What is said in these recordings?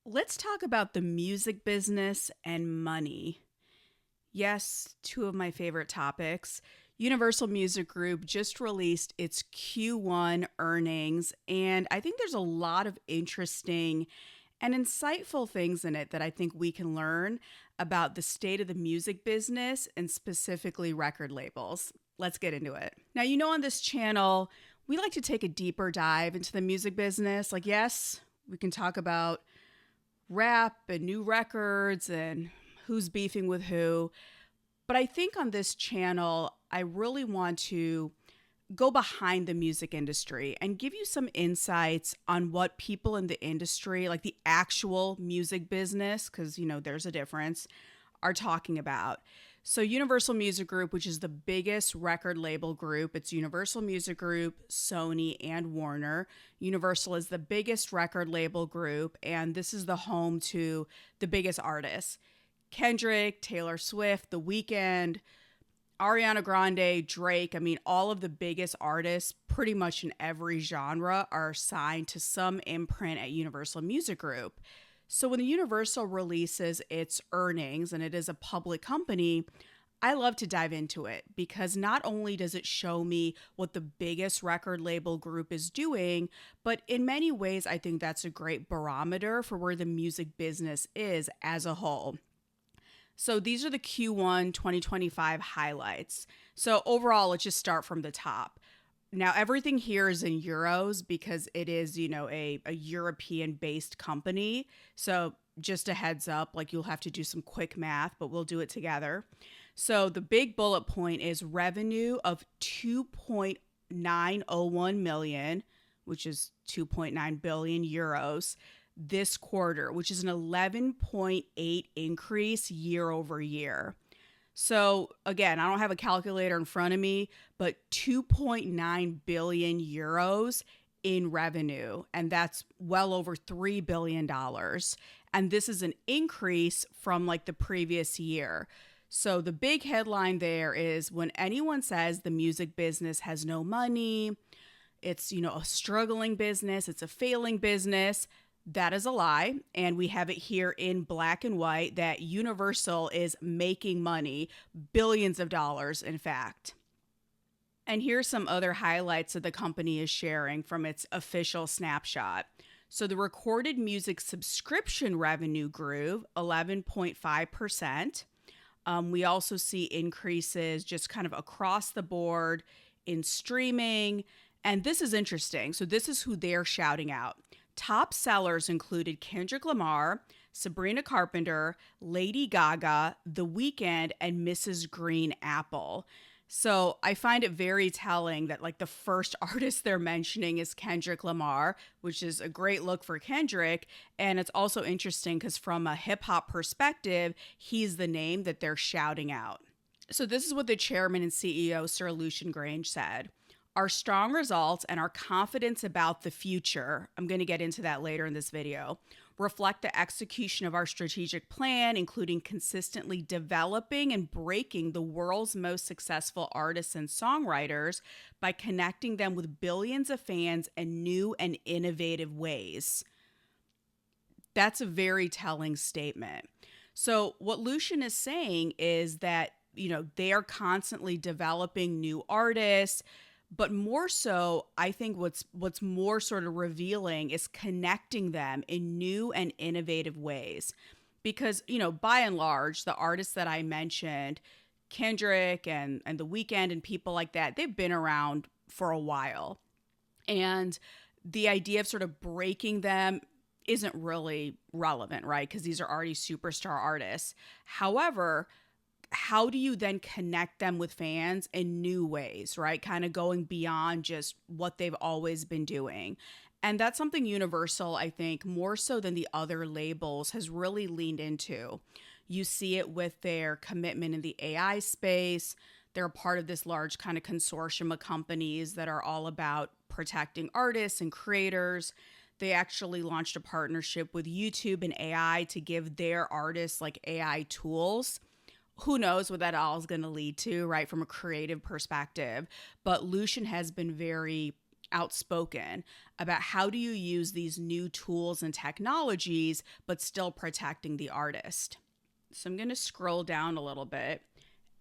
Let's talk about the music business and money. Yes, two of my favorite topics. Universal Music Group just released its Q1 earnings, and I think there's a lot of interesting and insightful things in it that I think we can learn about the state of the music business and specifically record labels. Let's get into it. Now, on this channel, we like to take a deeper dive into the music business. Yes, we can talk about rap and new records and who's beefing with who. But I think on this channel, I really want to go behind the music industry and give you some insights on what people in the industry, like the actual music business, because, there's a difference, are talking about. So, Universal Music Group, which is the biggest record label group, it's Universal Music Group, Sony, and Warner. Universal is the biggest record label group, and this is the home to the biggest artists: Kendrick, Taylor Swift, The Weeknd, Ariana Grande, Drake. All of the biggest artists, pretty much in every genre, are signed to some imprint at Universal Music Group. So when the Universal releases its earnings, and it is a public company, I love to dive into it because not only does it show me what the biggest record label group is doing, but in many ways, I think that's a great barometer for where the music business is as a whole. So these are the Q1 2025 highlights. So overall, let's just start from the top. Now, everything here is in euros because it is, a European-based company. So just a heads up, you'll have to do some quick math, but we'll do it together. So the big bullet point is revenue of 2.901 million, which is 2.9 billion euros this quarter, which is an 11.8 increase year over year. So again, I don't have a calculator in front of me, but 2.9 billion euros in revenue, and that's well over $3 billion. And this is an increase from the previous year. So the big headline there is when anyone says the music business has no money, it's, a struggling business, it's a failing business, that is a lie, and we have it here in black and white that Universal is making money, billions of dollars, in fact. And here's some other highlights that the company is sharing from its official snapshot. So the recorded music subscription revenue grew 11.5%. We also see increases just kind of across the board in streaming. And this is interesting. So this is who they're shouting out. Top sellers included Kendrick Lamar, Sabrina Carpenter, Lady Gaga, The Weeknd, and Mrs. Green Apple. So I find it very telling that the first artist they're mentioning is Kendrick Lamar, which is a great look for Kendrick. And it's also interesting because from a hip hop perspective, he's the name that they're shouting out. So this is what the chairman and CEO, Sir Lucian Grainge, said. Our strong results and our confidence about the future, I'm going to get into that later in this video, reflect the execution of our strategic plan, including consistently developing and breaking the world's most successful artists and songwriters by connecting them with billions of fans in new and innovative ways. That's a very telling statement. So what Lucian is saying is that, they are constantly developing new artists. But more so, I think what's more sort of revealing is connecting them in new and innovative ways. Because, by and large, the artists that I mentioned, Kendrick and The Weeknd and people like that, they've been around for a while. And the idea of sort of breaking them isn't really relevant, right? Because these are already superstar artists. However, how do you then connect them with fans in new ways, right? Kind of going beyond just what they've always been doing. And that's something Universal, I think, more so than the other labels, has really leaned into. You see it with their commitment in the AI space. They're a part of this large kind of consortium of companies that are all about protecting artists and creators. They actually launched a partnership with YouTube and AI to give their artists AI tools. Who knows what that all is going to lead to, right, from a creative perspective. But Lucian has been very outspoken about how do you use these new tools and technologies, but still protecting the artist. So I'm going to scroll down a little bit.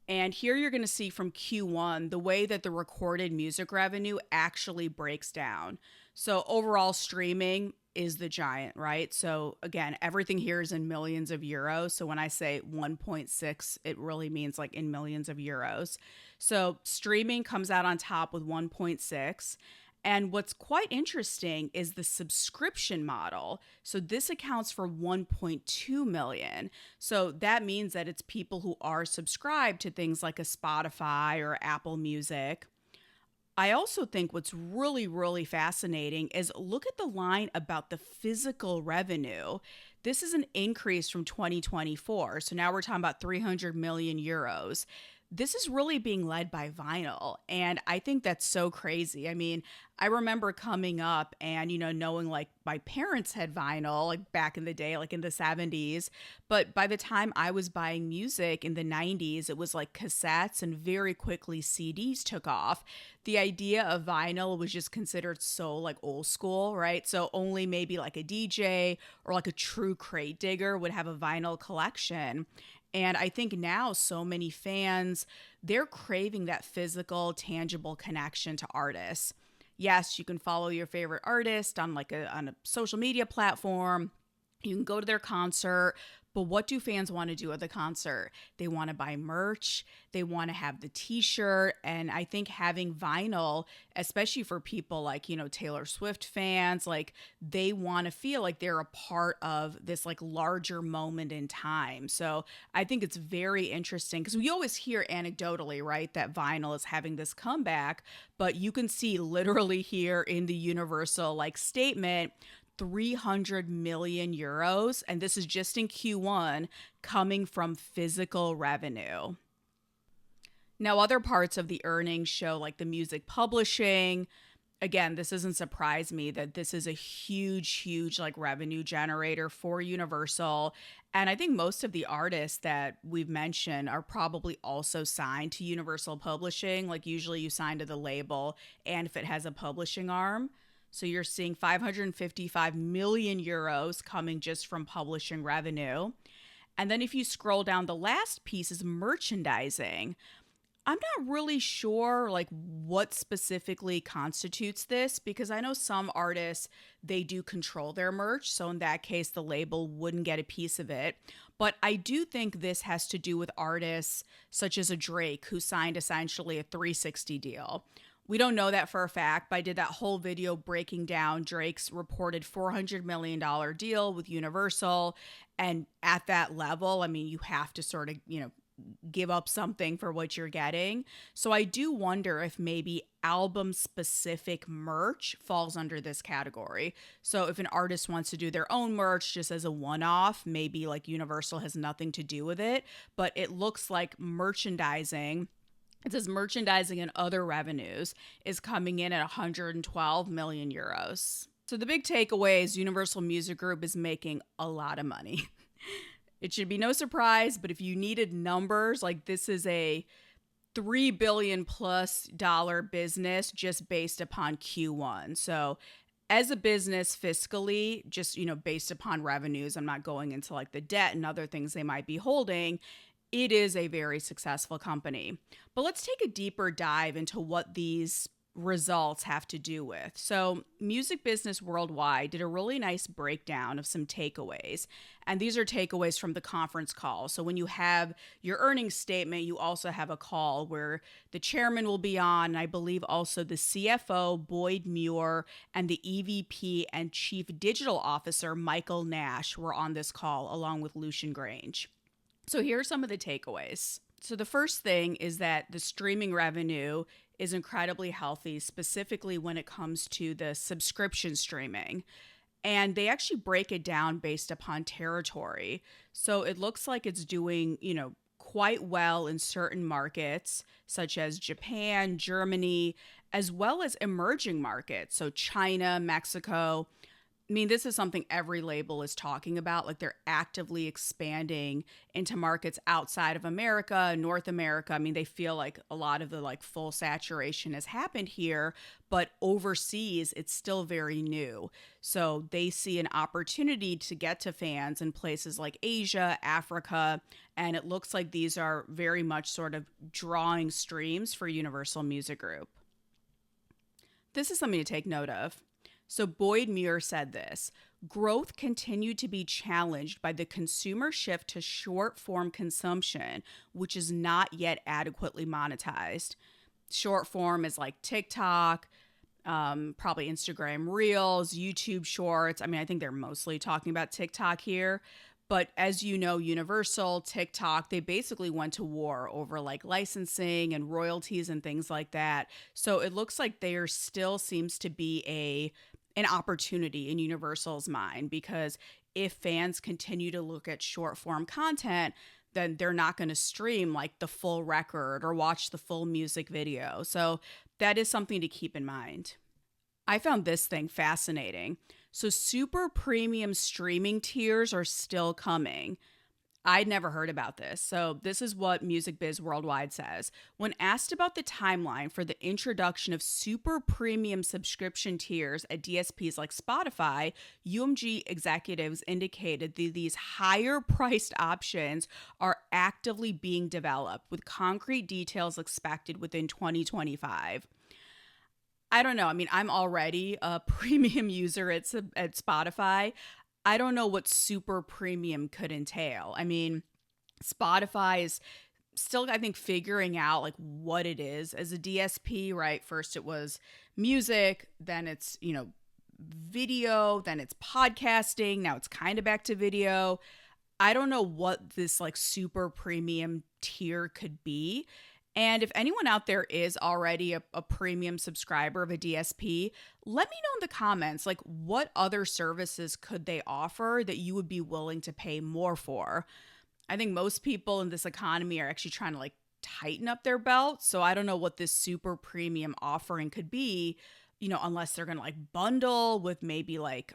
And here you're going to see from Q1 the way that the recorded music revenue actually breaks down. So overall streaming is the giant, right? So again, everything here is in millions of euros. So when I say 1.6, it really means like in millions of euros. So streaming comes out on top with 1.6. And what's quite interesting is the subscription model. So this accounts for 1.2 million. So that means that it's people who are subscribed to things like a Spotify or Apple Music. I also think what's really, really fascinating is look at the line about the physical revenue. This is an increase from 2024. So now we're talking about 300 million euros. This is really being led by vinyl. And I think that's so crazy. I mean, I remember coming up and, knowing like my parents had vinyl like back in the day, like in the 70s. But by the time I was buying music in the 90s, it was like cassettes, and very quickly CDs took off. The idea of vinyl was just considered so like old school, right? So only maybe like a DJ or like a true crate digger would have a vinyl collection. And I think now so many fans, they're craving that physical, tangible connection to artists. Yes, you can follow your favorite artist on a social media platform. You can go to their concert, but what do fans want to do at the concert? They want to buy merch. They want to have the t-shirt. And I think having vinyl, especially for people like, Taylor Swift fans, like they want to feel like they're a part of this like larger moment in time. So I think it's very interesting because we always hear anecdotally, right, that vinyl is having this comeback, but you can see literally here in the Universal like statement, 300 million euros, and this is just in Q1, coming from physical revenue. Now, other parts of the earnings show like the music publishing. Again, this doesn't surprise me that this is a huge like revenue generator for Universal. And I think most of the artists that we've mentioned are probably also signed to Universal Publishing. Like usually you sign to the label and if it has a publishing arm. So you're seeing 555 million euros coming just from publishing revenue. And then if you scroll down, the last piece is merchandising. I'm not really sure like what specifically constitutes this because I know some artists, they do control their merch. So in that case, the label wouldn't get a piece of it. But I do think this has to do with artists such as a Drake who signed essentially a 360 deal. We don't know that for a fact, but I did that whole video breaking down Drake's reported $400 million deal with Universal. And at that level, I mean, you have to sort of, give up something for what you're getting. So I do wonder if maybe album specific merch falls under this category. So if an artist wants to do their own merch just as a one-off, maybe like Universal has nothing to do with it, but it looks like merchandising. It says merchandising and other revenues is coming in at 112 million euros. So the big takeaway is Universal Music Group is making a lot of money. It should be no surprise, but if you needed numbers, like this is a $3 billion plus business just based upon Q1. So as a business fiscally, just, based upon revenues, I'm not going into like the debt and other things they might be holding. It is a very successful company. But let's take a deeper dive into what these results have to do with. So Music Business Worldwide did a really nice breakdown of some takeaways. And these are takeaways from the conference call. So when you have your earnings statement, you also have a call where the chairman will be on, and I believe also the CFO, Boyd Muir, and the EVP and Chief Digital Officer, Michael Nash, were on this call along with Lucian Grange. So here are some of the takeaways. So the first thing is that the streaming revenue is incredibly healthy, specifically when it comes to the subscription streaming. And they actually break it down based upon territory. So it looks like it's doing, quite well in certain markets, such as Japan, Germany, as well as emerging markets. So China, Mexico. I mean, this is something every label is talking about. Like they're actively expanding into markets outside of America, North America. I mean, they feel like a lot of the like full saturation has happened here, but overseas, it's still very new. So they see an opportunity to get to fans in places like Asia, Africa, and it looks like these are very much sort of drawing streams for Universal Music Group. This is something to take note of. So Boyd Muir said this: growth continued to be challenged by the consumer shift to short form consumption, which is not yet adequately monetized. Short form is like TikTok, probably Instagram Reels, YouTube Shorts. I mean, I think they're mostly talking about TikTok here. But as you know, Universal, TikTok, they basically went to war over like licensing and royalties and things like that. So it looks like there still seems to be an opportunity in Universal's mind, because if fans continue to look at short form content, then they're not going to stream like the full record or watch the full music video. So that is something to keep in mind. I found this thing fascinating. So super premium streaming tiers are still coming. I'd never heard about this. So this is what Music Biz Worldwide says. When asked about the timeline for the introduction of super premium subscription tiers at DSPs like Spotify, UMG executives indicated that these higher priced options are actively being developed, with concrete details expected within 2025. I don't know. I mean, I'm already a premium user at Spotify. I don't know what super premium could entail. I mean, Spotify is still, I think, figuring out like what it is as a DSP, right? First it was music, then it's, video, then it's podcasting. Now it's kind of back to video. I don't know what this like super premium tier could be. And if anyone out there is already a premium subscriber of a DSP, let me know in the comments, like what other services could they offer that you would be willing to pay more for? I think most people in this economy are actually trying to like tighten up their belt. So I don't know what this super premium offering could be, unless they're going to like bundle with maybe like,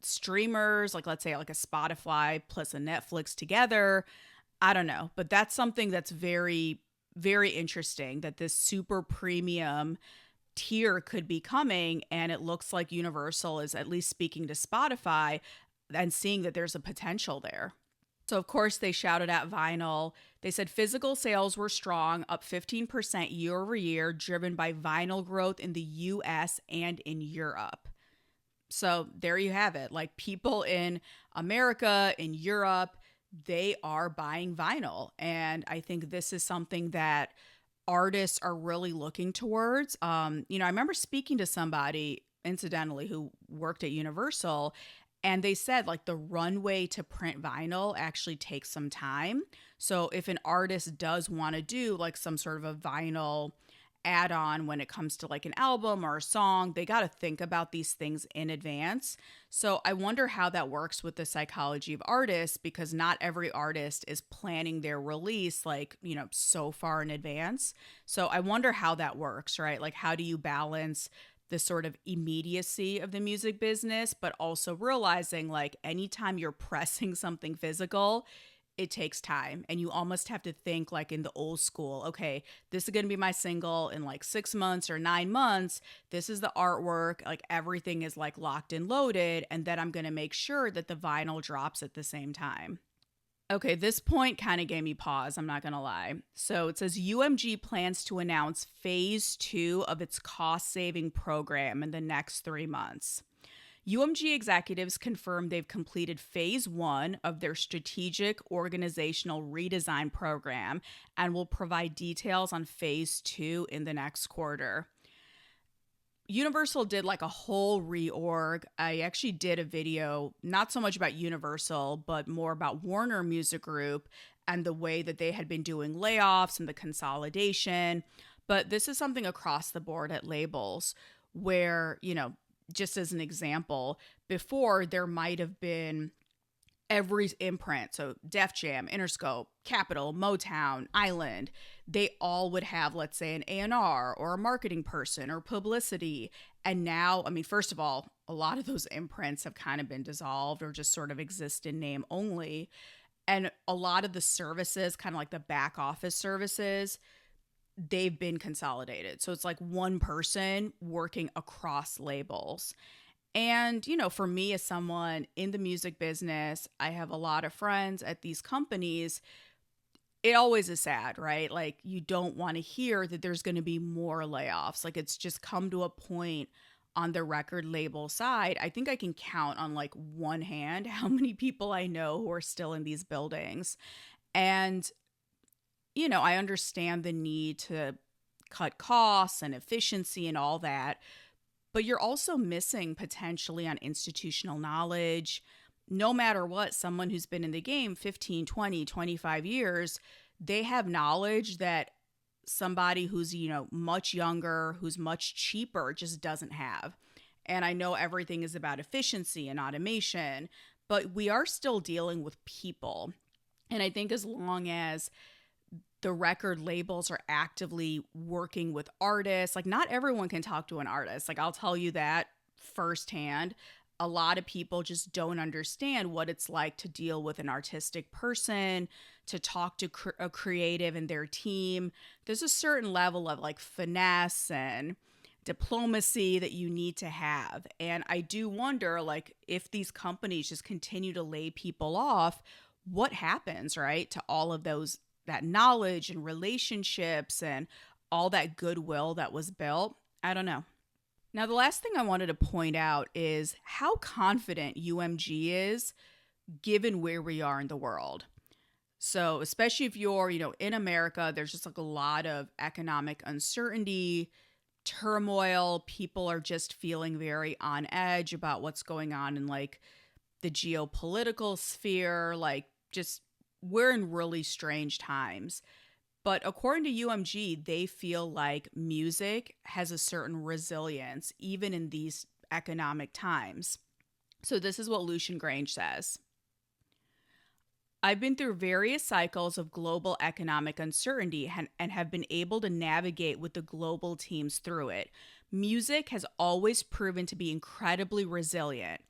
streamers, like let's say like a Spotify plus a Netflix together. I don't know, but that's something that's very, very interesting, that this super premium tier could be coming, and it looks like Universal is at least speaking to Spotify and seeing that there's a potential there. So of course they shouted at vinyl. They said physical sales were strong, up 15% year over year, driven by vinyl growth in the US and in Europe. So there you have it. Like people in America, in Europe, they are buying vinyl. And I think this is something that artists are really looking towards. I remember speaking to somebody, incidentally, who worked at Universal, and they said like the runway to print vinyl actually takes some time. So if an artist does want to do like some sort of a vinyl add-on when it comes to like an album or a song, they got to think about these things in advance. So I wonder how that works with the psychology of artists, because not every artist is planning their release like, so far in advance. So I wonder how that works, right? Like how do you balance the sort of immediacy of the music business, but also realizing like anytime you're pressing something physical, it takes time, and you almost have to think like in the old school. Okay, this is going to be my single in like 6 months or 9 months. This is the artwork, like everything is like locked and loaded, and then I'm going to make sure that the vinyl drops at the same time. Okay, this point kind of gave me pause, I'm not going to lie. So it says UMG plans to announce phase 2 of its cost-saving program in the next 3 months. UMG executives confirmed they've completed phase 1 of their strategic organizational redesign program and will provide details on phase 2 in the next quarter. Universal did like a whole reorg. I actually did a video, not so much about Universal, but more about Warner Music Group and the way that they had been doing layoffs and the consolidation. But this is something across the board at labels where, just as an example, before there might have been every imprint, so Def Jam, Interscope, Capitol, Motown, Island, they all would have, let's say, an A&R or a marketing person or publicity. And now, I mean, first of all, a lot of those imprints have kind of been dissolved or just sort of exist in name only. And a lot of the services, kind of like the back office services, they've been consolidated. So it's like one person working across labels. And, for me as someone in the music business, I have a lot of friends at these companies. It always is sad, right? Like, you don't want to hear that there's going to be more layoffs. Like, it's just come to a point on the record label side. I think I can count on like one hand how many people I know who are still in these buildings. And, I understand the need to cut costs and efficiency and all that. But you're also missing potentially on institutional knowledge. No matter what, someone who's been in the game 15, 20, 25 years, they have knowledge that somebody who's, much younger, who's much cheaper just doesn't have. And I know everything is about efficiency and automation, but we are still dealing with people. And I think as long as the record labels are actively working with artists. Like, not everyone can talk to an artist. Like, I'll tell you that firsthand. A lot of people just don't understand what it's like to deal with an artistic person, to talk to a creative and their team. There's a certain level of like finesse and diplomacy that you need to have. And I do wonder, like, if these companies just continue to lay people off, what happens, right, to all of that knowledge and relationships and all that goodwill that was built? I don't know. Now, the last thing I wanted to point out is how confident UMG is given where we are in the world. So especially if you're, in America, there's just like a lot of economic uncertainty, turmoil. People are just feeling very on edge about what's going on in like the geopolitical sphere, like just we're in really strange times. But according to UMG, they feel like music has a certain resilience, even in these economic times. So this is what Lucian Grange says. I've been through various cycles of global economic uncertainty and have been able to navigate with the global teams through it. Music has always proven to be incredibly resilient.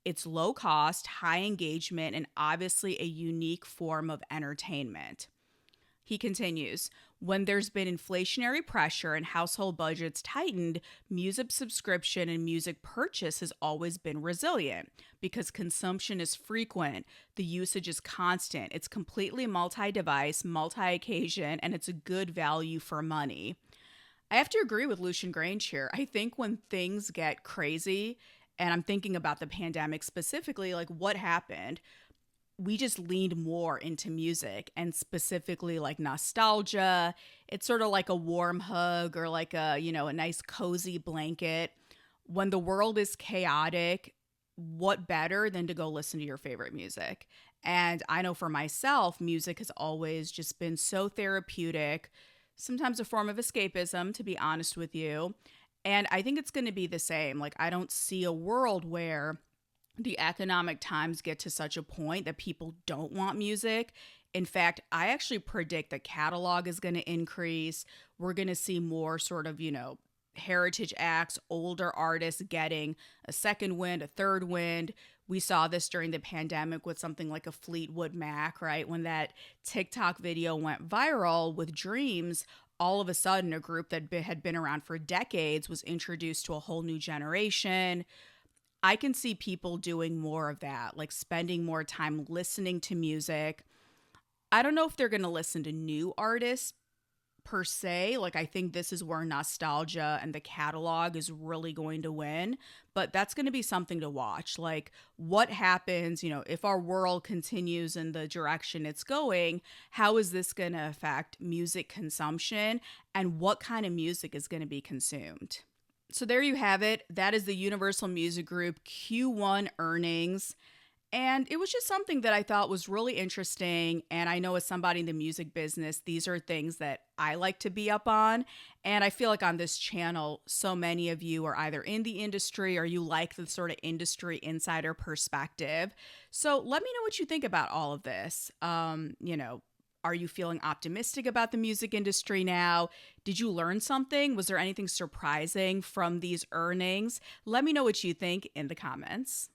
It's low cost, high engagement, and obviously a unique form of entertainment. He continues, when there's been inflationary pressure and household budgets tightened, music subscription and music purchase has always been resilient because consumption is frequent, the usage is constant, it's completely multi-device, multi-occasion, and it's a good value for money. I have to agree with Lucian Grange here. I think when things get crazy, and I'm thinking about the pandemic specifically, like what happened? We just leaned more into music and specifically like nostalgia. It's sort of like a warm hug or like a nice cozy blanket. When the world is chaotic, what better than to go listen to your favorite music? And I know for myself, music has always just been so therapeutic, sometimes a form of escapism, to be honest with you. And I think it's going to be the same. Like, I don't see a world where the economic times get to such a point that people don't want music. In fact, I actually predict the catalog is going to increase. We're going to see more sort of, heritage acts, older artists getting a second wind, a third wind. We saw this during the pandemic with something like a Fleetwood Mac, right? When that TikTok video went viral with Dreams, all of a sudden a group that had been around for decades was introduced to a whole new generation. I can see people doing more of that, like spending more time listening to music. I don't know if they're going to listen to new artists per se. Like, I think this is where nostalgia and the catalog is really going to win, but that's going to be something to watch. Like, what happens, if our world continues in the direction it's going, how is this going to affect music consumption and what kind of music is going to be consumed? So there you have it. That is the Universal Music Group Q1 earnings. And it was just something that I thought was really interesting. And I know as somebody in the music business, these are things that I like to be up on. And I feel like on this channel, so many of you are either in the industry or you like the sort of industry insider perspective. So let me know what you think about all of this. Are you feeling optimistic about the music industry now? Did you learn something? Was there anything surprising from these earnings? Let me know what you think in the comments.